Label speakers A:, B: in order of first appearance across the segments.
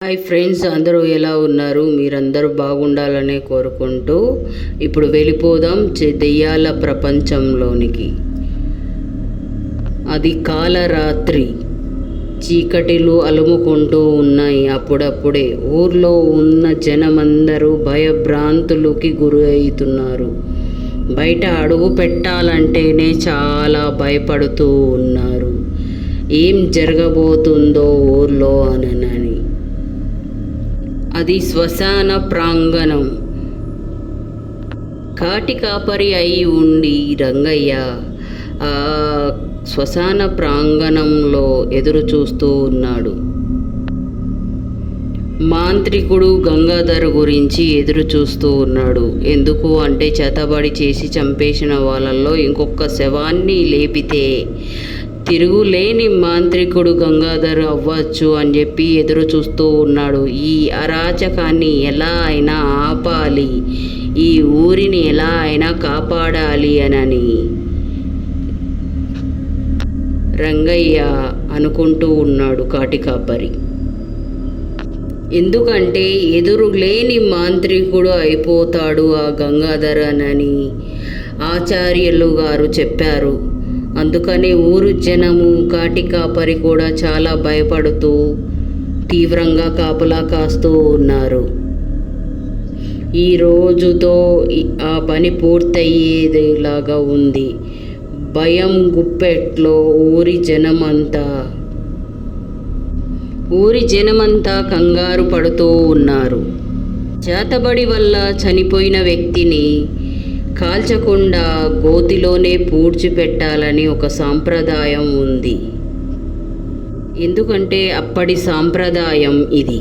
A: Hi friends, అందరూ ఎలా ఉన్నారు? మీరందరూ బాగుండాలనే కోరుకుంటూ ఇప్పుడు వెళ్ళిపోదాం దెయ్యాల ప్రపంచంలోనికి. అది కాలరాత్రి. చీకటిలు అలుముకుంటూ ఉన్నాయి. అప్పుడప్పుడే ఊర్లో ఉన్న జనమందరూ భయభ్రాంతులకి గురి అవుతున్నారు. బయట అడుగు పెట్టాలంటేనే చాలా భయపడుతూ ఉన్నారు. ఏం జరగబోతుందో ఊర్లో అనని. అది శ్మశాన ప్రాంగణం. కాటి కాపరి అయి ఉండి రంగయ్య ఆ శ్మశాన ప్రాంగణంలో ఎదురు చూస్తూ ఉన్నాడు. మాంత్రికుడు గంగాధర్ గురించి ఎదురు చూస్తూ ఉన్నాడు. ఎందుకు అంటే చేతబడి చేసి చంపేసిన వాళ్ళల్లో ఇంకొక శవాన్ని లేపితే తిరుగులేని మాంత్రికుడు గంగాధర్ అవ్వచ్చు అని చెప్పి ఎదురు చూస్తూ ఉన్నాడు. ఈ అరాచకాన్ని ఎలా అయినా ఆపాలి, ఈ ఊరిని ఎలా అయినా కాపాడాలి అని రంగయ్య అనుకుంటూ ఉన్నాడు. కాటికాపరి ఎందుకంటే ఎదురులేని మాంత్రికుడు అయిపోతాడు ఆ గంగాధర్ అని ఆచార్యులు గారు చెప్పారు. అందుకని ఊరు జనము కాటికాపరి కూడా చాలా భయపడుతూ తీవ్రంగా కాపలా కాస్తూ ఉన్నారు. ఈ రోజుతో ఆ పని పూర్తయ్యేదిలాగా ఉంది. భయం గుప్పెట్లో ఊరి జనమంతా కంగారు పడుతూ ఉన్నారు. చేతబడి వల్ల చనిపోయిన వ్యక్తిని కాల్చకుండా గోతిలోనే పూడ్చిపెట్టాలని ఒక సాంప్రదాయం ఉంది. ఎందుకంటే అప్పటి సాంప్రదాయం ఇది.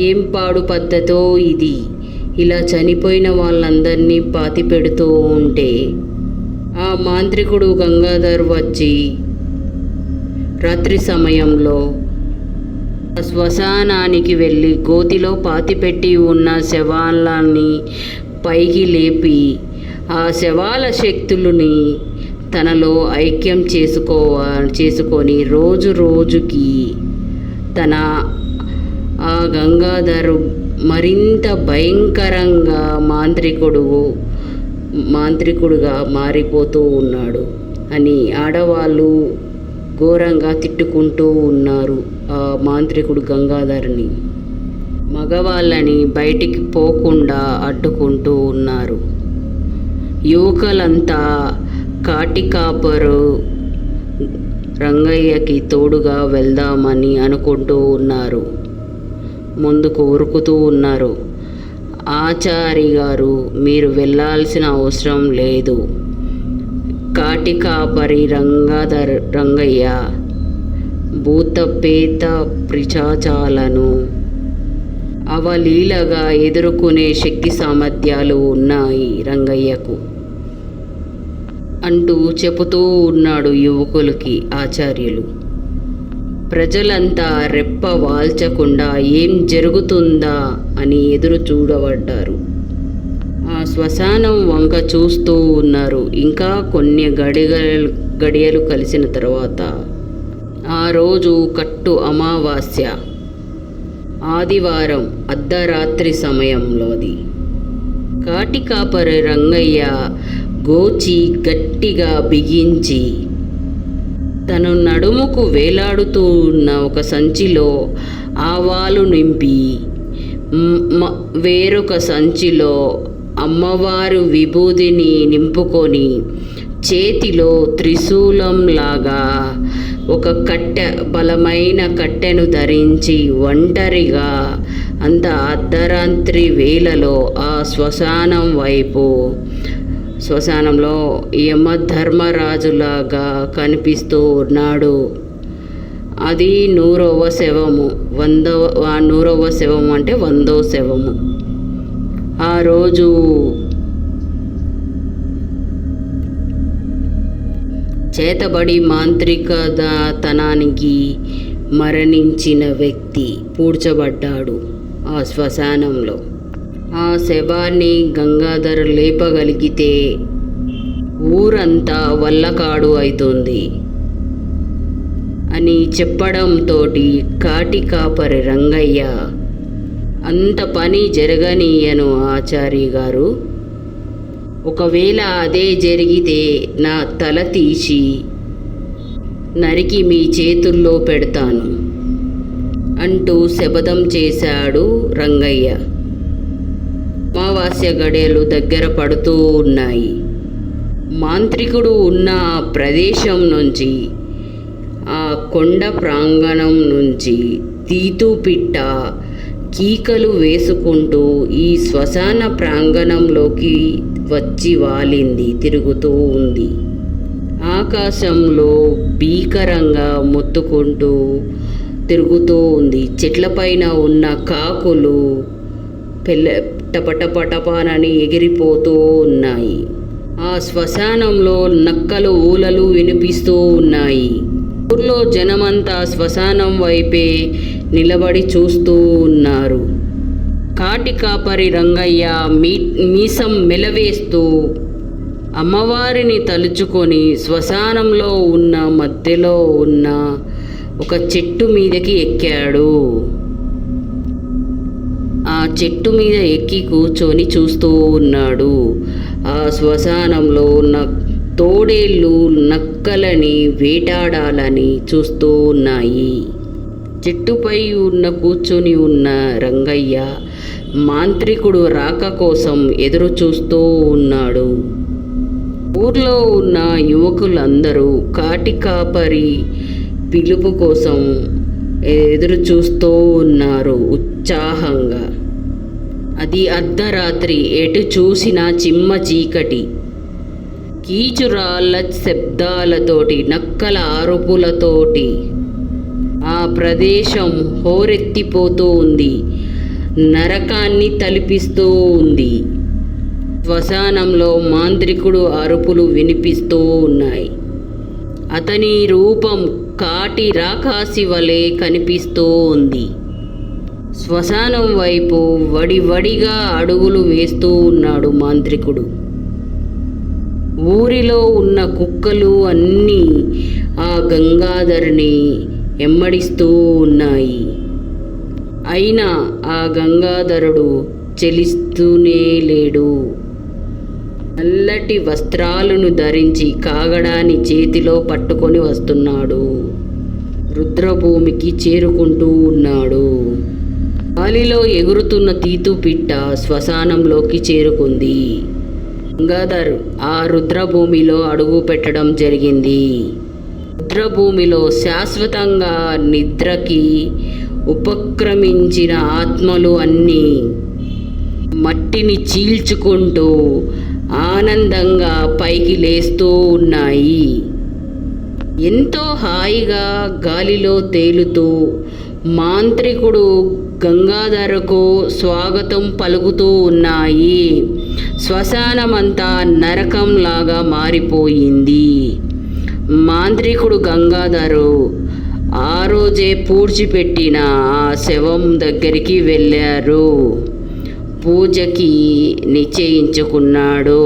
A: ఏం పాడు పద్ధతో ఇది. ఇలా చనిపోయిన వాళ్ళందరినీ పాతి పెడుతూ ఉంటే ఆ మాంత్రికుడు గంగాధర్ వచ్చి రాత్రి సమయంలో శ్మశానానికి వెళ్ళి గోతిలో పాతిపెట్టి ఉన్న శవాలని పైకి లేపి ఆ శవాల శక్తులని తనలో ఐక్యం చేసుకొని రోజు రోజుకి తన ఆ గంగాధర్ మరింత భయంకరంగా మాంత్రికుడుగా మారిపోతూ ఉన్నాడు అని ఆడవాళ్ళు ఘోరంగా తిట్టుకుంటూ ఉన్నారు ఆ మాంత్రికుడు గంగాధర్ని. మగవాళ్ళని బయటికి పోకుండా అడ్డుకుంటూ ఉన్నారు. యువకులంతా కాటికాపరు రంగయ్యకి తోడుగా వెళ్దామని అనుకుంటూ ఉన్నారు. ముందుకు ఉరుకుతూ ఉన్నారు. ఆచారి గారు, మీరు వెళ్ళాల్సిన అవసరం లేదు. కాటికాపరి రంగయ్య భూత పేత పిశాచాలను అవలీలగా ఎదుర్కొనే శక్తి సామర్థ్యాలు ఉన్నాయి రంగయ్యకు అంటూ చెబుతూ ఉన్నాడు యువకులకి ఆచార్యులు. ప్రజలంతా రెప్ప వాల్చకుండా ఏం జరుగుతుందా అని ఎదురు చూడబడ్డారు. ఆ శ్మశానం వంక చూస్తూ ఉన్నారు. ఇంకా కొన్ని గడియలు కలిసిన తర్వాత ఆ రోజు కట్టు అమావాస్య, ఆదివారం అర్ధరాత్రి సమయంలోది. కాటికాపరి రంగయ్య గోచి గట్టిగా బిగించి తను నడుముకు వేలాడుతూ ఉన్న ఒక సంచిలో ఆవాలు నింపి వేరొక సంచిలో అమ్మవారు విభూదిని నింపుకొని చేతిలో త్రిశూలంలాగా ఒక బలమైన కట్టెను ధరించి ఒంటరిగా అంత అర్ధరాత్రి వేళలో ఆ శ్మశానంలో యమధర్మరాజులాగా కనిపిస్తూ ఉన్నాడు. అది 100వ శవము. 100వ శవము అంటే 100వ శవము. ఆ రోజు చేతబడి మాంత్రికతనానికి మరణించిన వ్యక్తి పూడ్చబడ్డాడు ఆ శ్మశానంలో. ఆ శవాన్ని గంగాధర్ లేపగలిగితే ఊరంతా వల్లకాడు అవుతుంది అని చెప్పడంతో కాటి కాపరి రంగయ్య, అంత పని జరగనీయను ఆచారి గారు. ఒకవేళ అదే జరిగితే నా తల తీసి నరికి మీ చేతుల్లో పెడతాను అంటూ శపథం చేశాడు రంగయ్య. అమావాస్య గడియలు దగ్గర పడుతూ ఉన్నాయి. మాంత్రికుడు ఉన్న ఆ ప్రదేశం నుంచి, ఆ కొండ ప్రాంగణం నుంచి తీతూ పిట్ట కీకలు వేసుకుంటూ ఈ శ్మశాన ప్రాంగణంలోకి వచ్చి వాలింది, తిరుగుతూ ఉంది. ఆకాశంలో భీకరంగా మొత్తుకుంటూ తిరుగుతూ ఉంది. చెట్లపైన ఉన్న కాకులు టపటపటపానని ఎగిరిపోతూ ఉన్నాయి. ఆ శ్మశానంలో నక్కలు ఊలలు వినిపిస్తూ ఉన్నాయి. ఊర్లో జనమంతా శ్మశానం వైపే నిలబడి చూస్తూ ఉన్నారు. కాటి కాపరి రంగయ్య మీసం మెలవేస్తూ అమ్మవారిని తలుచుకొని శ్మశానంలో ఉన్న మధ్యలో ఉన్న ఒక చెట్టు మీదకి ఎక్కాడు. ఆ చెట్టు మీద ఎక్కి కూర్చొని చూస్తూ ఉన్నాడు. ఆ శ్మశానంలో ఉన్న తోడేళ్ళు నక్కలని వేటాడాలని చూస్తూ ఉన్నాయి. చెట్టుపై కూర్చొని ఉన్న రంగయ్య మాంత్రికుడు రాక కోసం ఎదురు చూస్తూ ఉన్నాడు. ఊర్లో ఉన్న యువకులందరూ కాటి కాపరి పిలుపు కోసం ఎదురు చూస్తూ ఉన్నారు ఉత్సాహంగా. అది అర్ధరాత్రి, ఎటు చూసిన చిమ్మ చీకటి. కీచురాళ్ళ శబ్దాలతోటి, నక్కల అరుపులతోటి ఆ ప్రదేశం హోరెత్తిపోతూ ఉంది, నరకాన్ని తలపిస్తూ ఉంది. శ్మశానంలో మాంత్రికుడు అరుపులు వినిపిస్తూ ఉన్నాయి. అతని రూపం కాటి రాకాసి వలె కనిపిస్తూ ఉంది. శ్మశానం వైపు వడివడిగా అడుగులు వేస్తూ ఉన్నాడు మాంత్రికుడు. ఊరిలో ఉన్న కుక్కలు అన్నీ ఆ గంగాధర్ని ఎమ్మడిస్తూ ఉన్నాయి. అయినా ఆ గంగాధరుడు చెలిస్తూనే లేడు. నల్లటి వస్త్రాలను ధరించి కాగడాన్ని చేతిలో పట్టుకొని వస్తున్నాడు. రుద్రభూమికి చేరుకుంటూ ఉన్నాడు. గాలిలో ఎగురుతున్న తీతు పిట్ట శ్మశానంలోకి చేరుకుంది. గంగాధర్ ఆ రుద్రభూమిలో అడుగు పెట్టడం జరిగింది. రుద్రభూమిలో శాశ్వతంగా నిద్రకి ఉపక్రమించిన ఆత్మలు అన్నీ మట్టిని చీల్చుకుంటూ ఆనందంగా పైకి లేస్తూ ఉన్నాయి. ఎంతో హాయిగా గాలిలో తేలుతూ మాంత్రికుడు గంగాధరకు స్వాగతం పలుకుతూ ఉన్నాయి. శ్మశానమంతా నరకంలాగా మారిపోయింది. మాంత్రికుడు గంగాధరు ఆ రోజే పూడ్చిపెట్టిన ఆ శవం దగ్గరికి వెళ్ళారు. పూజకి నిశ్చయించుకున్నాడు.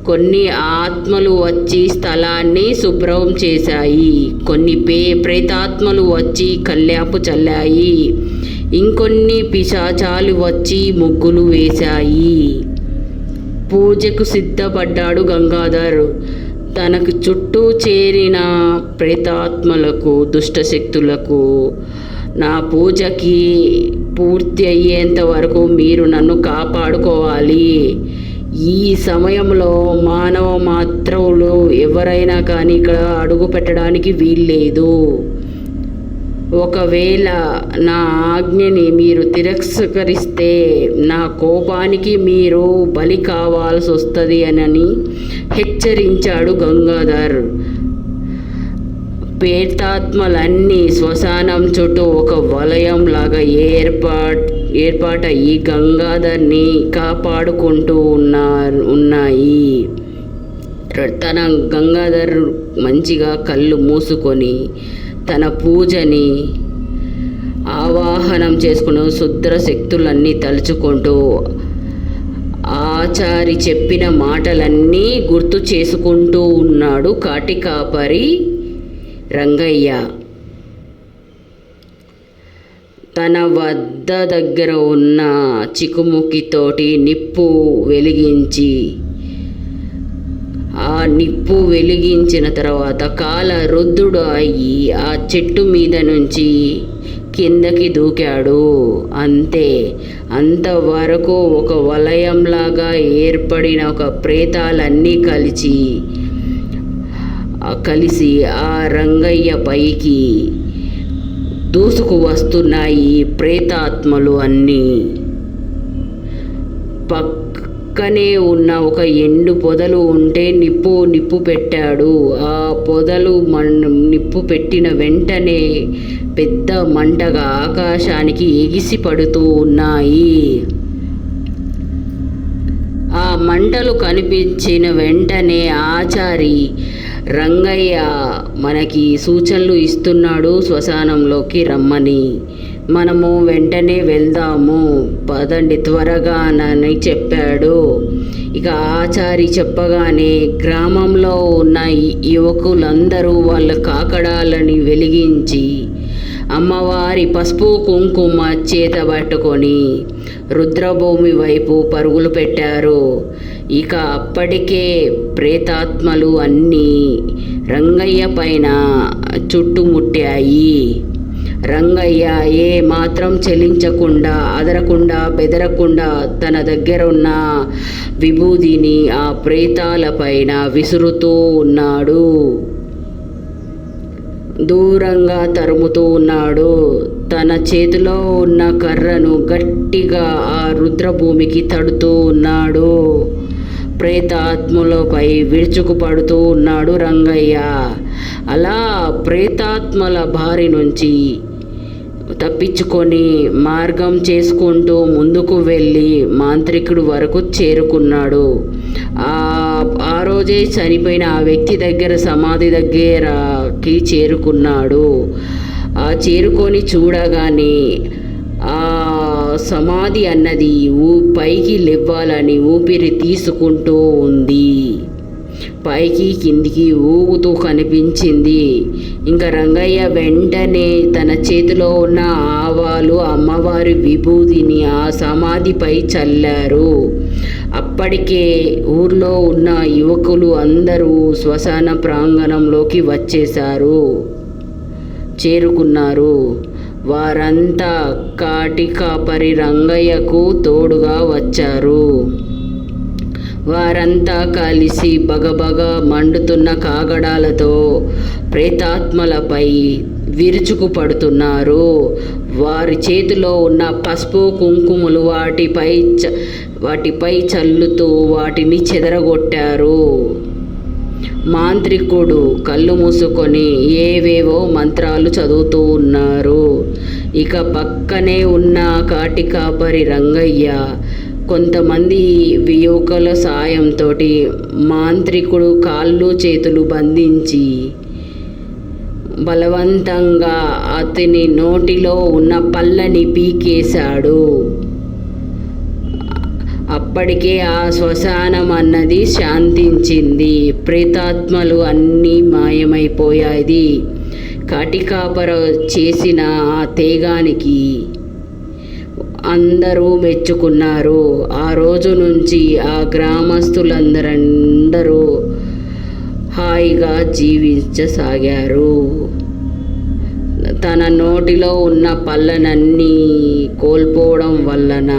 A: కొన్ని ఆత్మలు వచ్చి స్థలాన్ని శుభ్రం చేశాయి. కొన్ని ప్రేతాత్మలు వచ్చి కల్లాపు చల్లాయి. ఇంకొన్ని పిశాచాలు వచ్చి ముగ్గులు వేశాయి. పూజకు సిద్ధపడ్డాడు గంగాధర్. తనకు చుట్టూ చేరిన ప్రేతాత్మలకు, దుష్టశక్తులకు, నా పూజకి పూర్తి అయ్యేంత వరకు మీరు నన్ను కాపాడుకోవాలి. ఈ సమయంలో మానవ మాత్రులు ఎవరైనా కానీ ఇక్కడ అడుగు పెట్టడానికి వీల్లేదు. ఒకవేళ నా ఆజ్ఞని మీరు తిరస్కరిస్తే నా కోపానికి మీరు బలి కావాల్సి వస్తుంది అని హెచ్చరించాడు గంగాధర్. ప్రేతాత్మలన్నీ శ్మశానం చుట్టూ ఒక వలయం లాగా ఏర్పాటయ్యి గంగాధర్ని కాపాడుకుంటూ ఉన్నాయి. తన గంగాధర్ మంచిగా కళ్ళు మూసుకొని తన పూజని ఆవాహనం చేసుకుని శుద్ర శక్తులన్నీ తలుచుకుంటూ ఆచారి చెప్పిన మాటలన్నీ గుర్తు చేసుకుంటూ ఉన్నాడు కాటి కాపరి రంగయ్య. తన వద్ద దగ్గర ఉన్న చికుముకితోటి నిప్పు వెలిగించి ఆ నిప్పు వెలిగించిన తర్వాత కాల రుద్ధుడు అయ్యి ఆ చెట్టు మీద నుంచి కిందకి దూకాడు. అంతే. అంతవరకు ఒక వలయంలాగా ఏర్పడిన ఒక ప్రేతాలన్నీ కలిసి ఆ రంగయ్య పైకి దూసుకు వస్తున్నాయి ప్రేతాత్మలు అన్నీ. పక్కనే ఉన్న ఒక ఎండు పొదలు ఉంటే నిప్పు పెట్టాడు. ఆ పొదలు నిప్పు పెట్టిన వెంటనే పెద్ద మంటగా ఆకాశానికి ఎగిసి పడుతూ ఉన్నాయి. ఆ మంటలు కనిపించిన వెంటనే ఆచారి రంగయ్య మనకి సూచనలు ఇస్తున్నాడు శ్మశానంలోకి రమ్మని. మనము వెంటనే వెళ్దాము, పదండి త్వరగానని చెప్పాడు. ఇక ఆచారి చెప్పగానే గ్రామంలో ఉన్న యువకులందరూ వాళ్ళ కాకడాలని వెలిగించి అమ్మవారి పసుపు కుంకుమ చేత పట్టుకొని రుద్రభూమి వైపు పరుగులు పెట్టారు. ఇక అప్పటికే ప్రేతాత్మలు అన్నీ రంగయ్య పైన చుట్టుముట్టాయి. రంగయ్య ఏ మాత్రం చెలించకుండా, అదరకుండా, బెదరకుండా తన దగ్గరున్న విభూదిని ఆ ప్రేతాల పైన విసురుతూ ఉన్నాడు. దూరంగా తరుముతూ ఉన్నాడు. తన చేతిలో ఉన్న కర్రను గట్టిగా ఆ రుద్రభూమికి తడుతూ ఉన్నాడు. ప్రేతాత్మలపై విరుచుకుపడుతూ ఉన్నాడు రంగయ్య. అలా ప్రేతాత్మల బారి నుంచి తప్పించుకొని మార్గం చేసుకుంటూ ముందుకు వెళ్ళి మాంత్రికుడు వరకు చేరుకున్నాడు. ఆ రోజే చనిపోయిన ఆ వ్యక్తి దగ్గర సమాధి దగ్గరకి చేరుకున్నాడు. చేరుకొని చూడగానే ఆ సమాధి అన్నది పైకి లేవాలని ఊపిరి తీసుకుంటూ ఉంది. పైకి కిందికి ఊగుతూ కనిపించింది. ఇంకా రంగయ్య వెంటనే తన చేతిలో ఉన్న ఆవాలు, అమ్మవారి విభూతిని ఆ సమాధిపై చల్లారు. అప్పటికే ఊర్లో ఉన్న యువకులు అందరూ శ్మశాన ప్రాంగణంలోకి చేరుకున్నారు. వారంతా కాపరి రంగయ్యకు తోడుగా వచ్చారు. వారంతా కలిసి బగబగ మండుతున్న కాగడాలతో ప్రేతాత్మలపై విరుచుకుపడుతున్నారు. వారి చేతిలో ఉన్న పసుపు కుంకుమలు వాటిపై చల్లుతూ వాటిని చెదరగొట్టారు. మాంత్రికుడు కళ్ళు మూసుకొని ఏవేవో మంత్రాలు చదువుతూ ఉన్నారు. ఇక పక్కనే ఉన్న కాపరి రంగయ్య కొంతమంది యువకుల సాయంతో మాంత్రికుడు కాళ్ళు చేతులు బంధించి బలవంతంగా అతని నోటిలో ఉన్న పళ్ళని పీకేశాడు. అప్పటికే ఆ శ్మశానం అన్నది శాంతించింది. ప్రేతాత్మలు అన్నీ మాయమైపోయాయి. కాటికాపర చేసిన ఆ తేగానికి అందరూ మెచ్చుకున్నారు. ఆ రోజు నుంచి ఆ గ్రామస్తులందరూ హాయిగా జీవించసాగారు. తన నోటిలో ఉన్న పళ్ళనన్నీ కోల్పోవడం వలన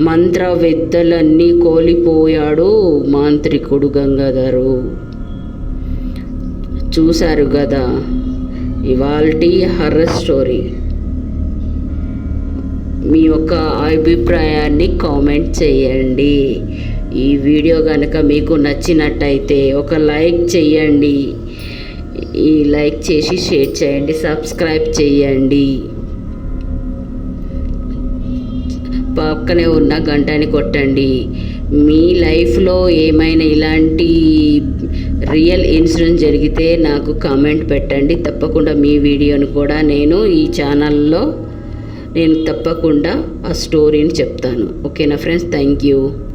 A: మంత్ర విద్యలన్నీ కోల్పోయాడు మాంత్రికుడు గంగాధరు. చూశారు కదా ఇవాల్టి హర్రర్ స్టోరీ. మీ యొక్క అభిప్రాయాన్ని కామెంట్ చేయండి. ఈ వీడియో కనుక మీకు నచ్చినట్టయితే ఒక లైక్ చేయండి. ఈ లైక్ చేసి షేర్ చేయండి, సబ్స్క్రైబ్ చేయండి. పక్కనే ఉన్న గంటని కొట్టండి. మీ లైఫ్లో ఏమైనా ఇలాంటి రియల్ ఇన్సిడెంట్ జరిగితే నాకు కామెంట్ పెట్టండి. తప్పకుండా మీ వీడియోను కూడా నేను ఈ ఛానల్లో తప్పకుండా ఆ స్టోరీని చెప్తాను. ఓకేనా ఫ్రెండ్స్, థ్యాంక్ యూ.